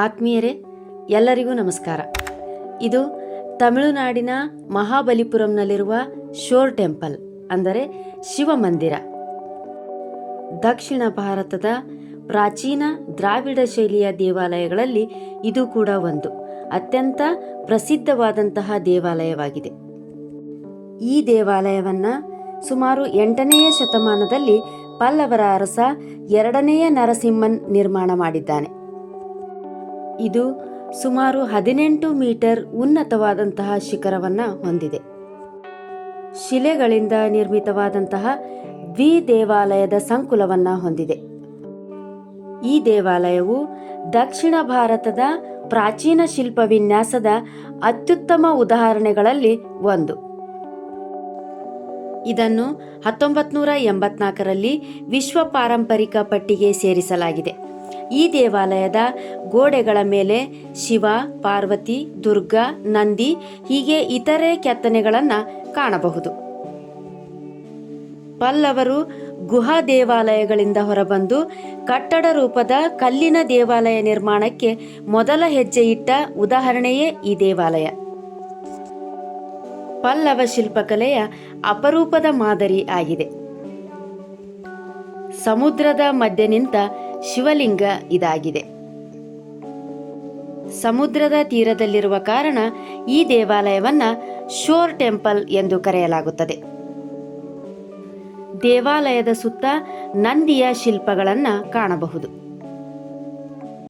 ಆತ್ಮೀಯರೇ, ಎಲ್ಲರಿಗೂ ನಮಸ್ಕಾರ. ಇದು ತಮಿಳುನಾಡಿನ ಮಹಾಬಲಿಪುರಂನಲ್ಲಿರುವ ಶೋರ್ ಟೆಂಪಲ್ ಅಂದರೆ ಶಿವಮಂದಿರ. ದಕ್ಷಿಣ ಭಾರತದ ಪ್ರಾಚೀನ ದ್ರಾವಿಡ ಶೈಲಿಯ ದೇವಾಲಯಗಳಲ್ಲಿ ಇದು ಕೂಡ ಒಂದು ಅತ್ಯಂತ ಪ್ರಸಿದ್ಧವಾದಂತಹ ದೇವಾಲಯವಾಗಿದೆ. ಈ ದೇವಾಲಯವನ್ನು ಸುಮಾರು 8ನೇ ಶತಮಾನದಲ್ಲಿ ಪಲ್ಲವರ ಅರಸ 2ನೇ ನರಸಿಂಹನ್ ನಿರ್ಮಾಣ ಮಾಡಿದ್ದಾನೆ. ಇದು ಸುಮಾರು 18 ಮೀಟರ್ ಉನ್ನತವಾದಂತಹ ಶಿಖರವನ್ನು ಹೊಂದಿದೆ. ಶಿಲೆಗಳಿಂದ ನಿರ್ಮಿತವಾದಂತಹ ದ್ವಿದೇವಾಲಯದ ಸಂಕುಲವನ್ನು ಹೊಂದಿದೆ. ಈ ದೇವಾಲಯವು ದಕ್ಷಿಣ ಭಾರತದ ಪ್ರಾಚೀನ ಶಿಲ್ಪ ವಿನ್ಯಾಸದ ಅತ್ಯುತ್ತಮ ಉದಾಹರಣೆಗಳಲ್ಲಿ ಒಂದು. ಇದನ್ನು 1984ರಲ್ಲಿ ವಿಶ್ವ ಪಾರಂಪರಿಕ ಪಟ್ಟಿಗೆ ಸೇರಿಸಲಾಗಿದೆ. ಈ ದೇವಾಲಯದ ಗೋಡೆಗಳ ಮೇಲೆ ಶಿವ, ಪಾರ್ವತಿ, ದುರ್ಗಾ, ನಂದಿ ಹೀಗೆ ಇತರೆ ಕೆತ್ತನೆಗಳನ್ನು ಕಾಣಬಹುದು. ಪಲ್ಲವರು ಗುಹಾ ದೇವಾಲಯಗಳಿಂದ ಹೊರಬಂದು ಕಟ್ಟಡ ರೂಪದ ಕಲ್ಲಿನ ದೇವಾಲಯ ನಿರ್ಮಾಣಕ್ಕೆ ಮೊದಲ ಹೆಜ್ಜೆ ಇಟ್ಟ ಉದಾಹರಣೆಯೇ ಈ ದೇವಾಲಯ. ಪಲ್ಲವ ಶಿಲ್ಪಕಲೆಯ ಅಪರೂಪದ ಮಾದರಿ ಆಗಿದೆ. ಸಮುದ್ರದ ಮಧ್ಯೆ ನಿಂತ ಶಿವಲಿಂಗ ಇದಾಗಿದೆ. ಸಮುದ್ರದ ತೀರದಲ್ಲಿರುವ ಕಾರಣ ಈ ದೇವಾಲಯವನ್ನು ಶೋರ್ ಟೆಂಪಲ್ ಎಂದು ಕರೆಯಲಾಗುತ್ತದೆ. ದೇವಾಲಯದ ಸುತ್ತ ನಂದಿಯ ಶಿಲ್ಪಗಳನ್ನು ಕಾಣಬಹುದು.